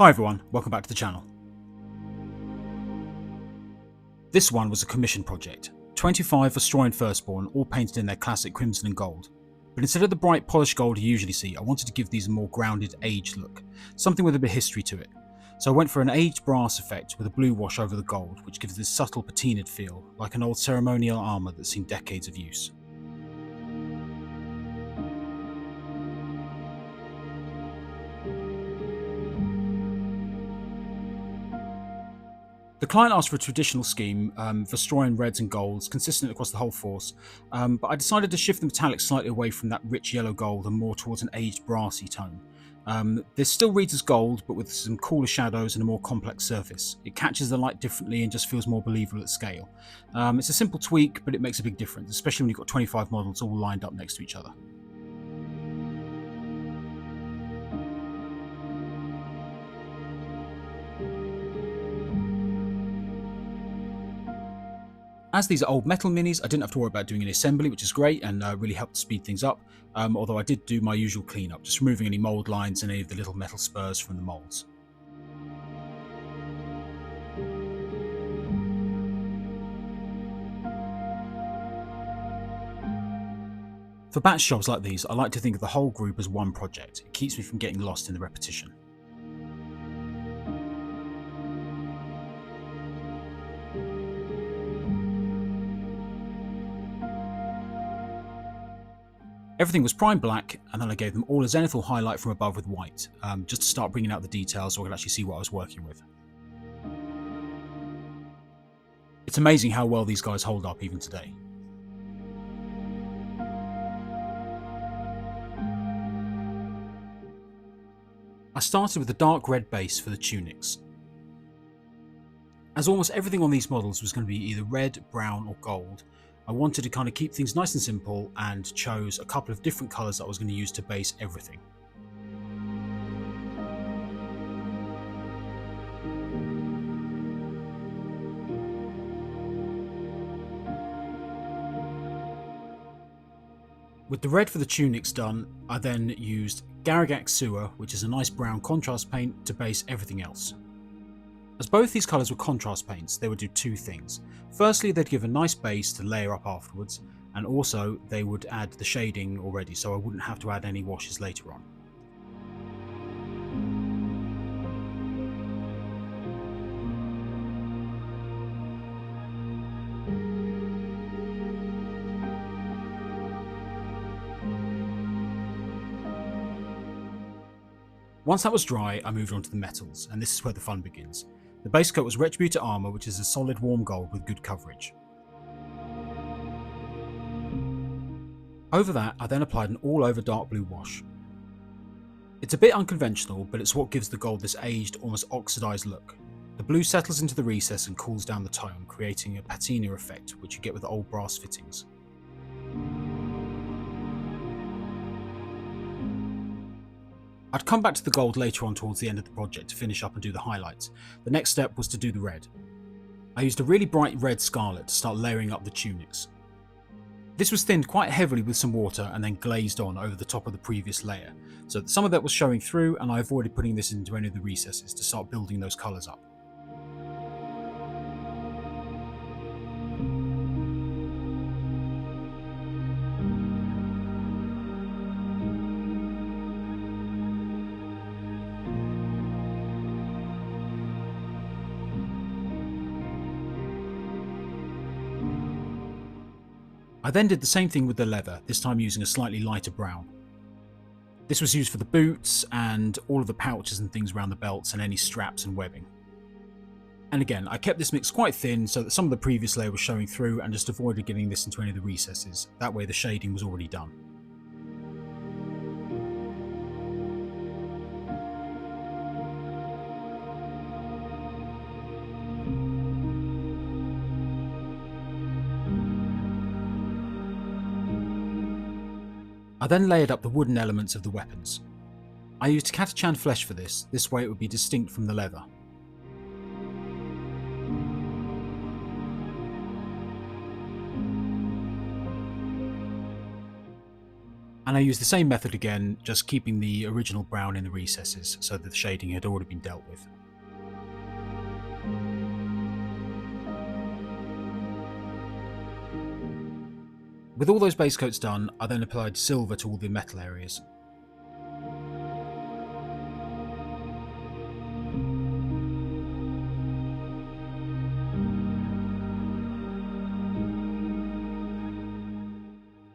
Hi everyone, welcome back to the channel. This one was a commission project. 25 Vostroyan Firstborn, all painted in their classic crimson and gold. But instead of the bright polished gold you usually see, I wanted to give these a more grounded, aged look. Something with a bit of history to it. So I went for an aged brass effect with a blue wash over the gold, which gives this subtle patinaed feel, like an old ceremonial armour that's seen decades of use. The client asked for a traditional scheme, Vostroyan reds and golds, consistent across the whole force, but I decided to shift the metallic slightly away from that rich yellow gold and more towards an aged brassy tone. This still reads as gold, but with some cooler shadows and a more complex surface. It catches the light differently and just feels more believable at scale. It's a simple tweak, but it makes a big difference, especially when you've got 25 models all lined up next to each other. As these are old metal minis, I didn't have to worry about doing any assembly, which is great and really helped speed things up, although I did do my usual cleanup, just removing any mould lines and any of the little metal spurs from the moulds. For batch jobs like these, I like to think of the whole group as one project. It keeps me from getting lost in the repetition. Everything was prime black, and then I gave them all a zenithal highlight from above with white, just to start bringing out the details so I could actually see what I was working with. It's amazing how well these guys hold up even today. I started with a dark red base for the tunics. As almost everything on these models was going to be either red, brown or gold, I wanted to kind of keep things nice and simple and chose a couple of different colours that I was going to use to base everything. With the red for the tunics done, I then used Garagak Sewer, which is a nice brown contrast paint, to base everything else. As both these colours were contrast paints, they would do two things. Firstly, they'd give a nice base to layer up afterwards, and also they would add the shading already, so I wouldn't have to add any washes later on. Once that was dry, I moved on to the metals, and this is where the fun begins. The base coat was Retributor Armour, which is a solid warm gold with good coverage. Over that, I then applied an all-over dark blue wash. It's a bit unconventional, but it's what gives the gold this aged, almost oxidised look. The blue settles into the recess and cools down the tone, creating a patina effect, which you get with old brass fittings. I'd come back to the gold later on towards the end of the project to finish up and do the highlights. The next step was to do the red. I used a really bright red scarlet to start layering up the tunics. This was thinned quite heavily with some water and then glazed on over the top of the previous layer, so that some of that was showing through, and I avoided putting this into any of the recesses to start building those colours up. I then did the same thing with the leather, this time using a slightly lighter brown. This was used for the boots and all of the pouches and things around the belts and any straps and webbing. And again, I kept this mix quite thin so that some of the previous layer was showing through and just avoided getting this into any of the recesses. That way the shading was already done. I then layered up the wooden elements of the weapons. I used Catachan flesh for this way it would be distinct from the leather. And I used the same method again, just keeping the original brown in the recesses so that the shading had already been dealt with. With all those base coats done, I then applied silver to all the metal areas.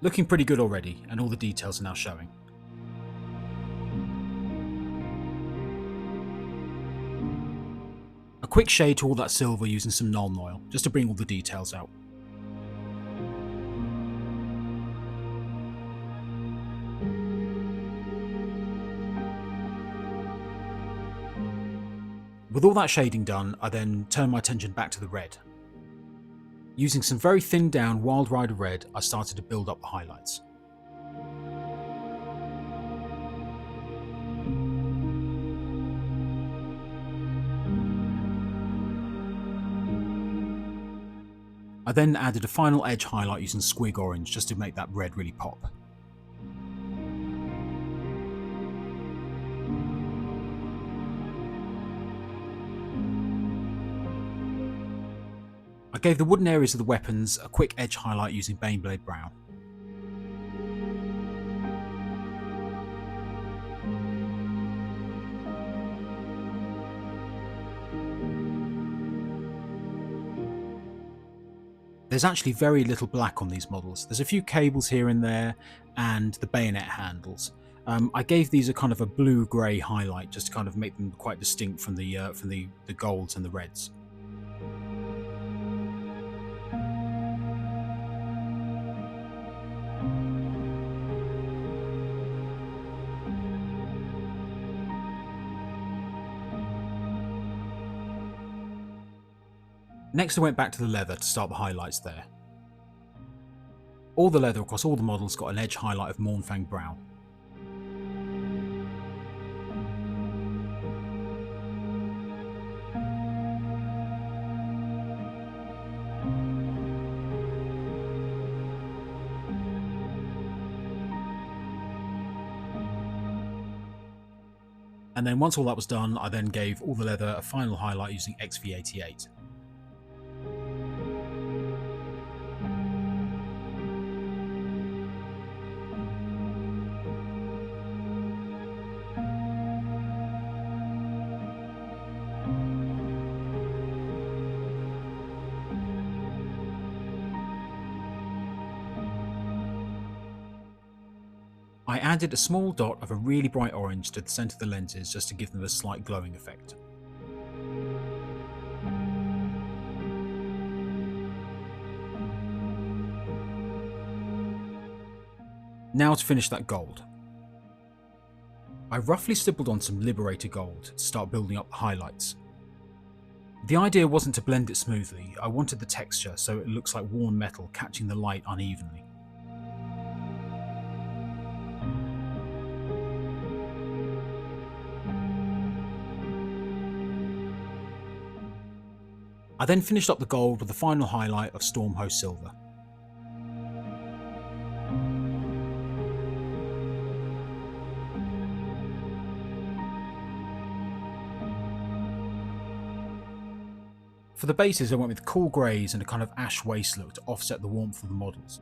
Looking pretty good already, and all the details are now showing. A quick shade to all that silver using some Nuln Oil, just to bring all the details out. With all that shading done, I then turned my attention back to the red. Using some very thinned down Wild Rider red, I started to build up the highlights. I then added a final edge highlight using Squig Orange just to make that red really pop. I gave the wooden areas of the weapons a quick edge highlight using Baneblade Brown. There's actually very little black on these models. There's a few cables here and there, and the bayonet handles. I gave these a kind of a blue-grey highlight just to kind of make them quite distinct from the golds and the reds. Next I went back to the leather to start the highlights there. All the leather across all the models got an edge highlight of Mournfang Brown. And then once all that was done, I then gave all the leather a final highlight using XV88. I added a small dot of a really bright orange to the centre of the lenses just to give them a slight glowing effect. Now to finish that gold. I roughly stippled on some Liberator gold to start building up the highlights. The idea wasn't to blend it smoothly, I wanted the texture so it looks like worn metal catching the light unevenly. I then finished up the gold with the final highlight of Stormhost Silver. For the bases I went with cool greys and a kind of ash waste look to offset the warmth of the models.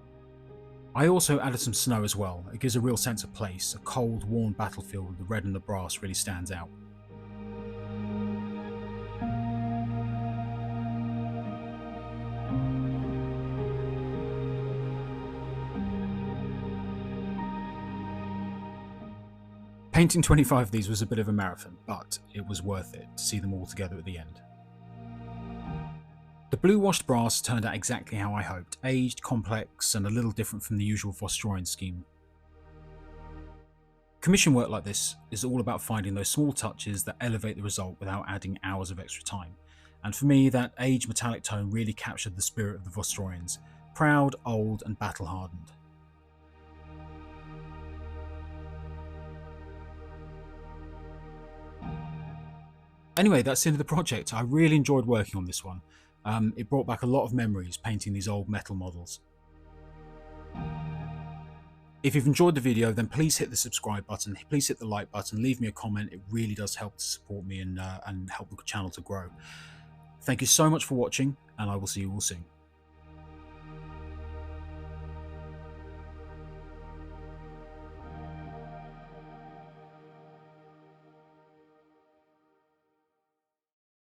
I also added some snow as well, it gives a real sense of place, a cold, worn battlefield with the red and the brass really stands out. Painting 25 of these was a bit of a marathon, but it was worth it to see them all together at the end. The blue washed brass turned out exactly how I hoped, aged, complex, and a little different from the usual Vostroyan scheme. Commission work like this is all about finding those small touches that elevate the result without adding hours of extra time, and for me that aged metallic tone really captured the spirit of the Vostroyans, proud, old, and battle-hardened. Anyway, that's the end of the project. I really enjoyed working on this one. It brought back a lot of memories painting these old metal models. If you've enjoyed the video, then please hit the subscribe button, please hit the like button, leave me a comment. It really does help to support me and help the channel to grow. Thank you so much for watching, and I will see you all soon.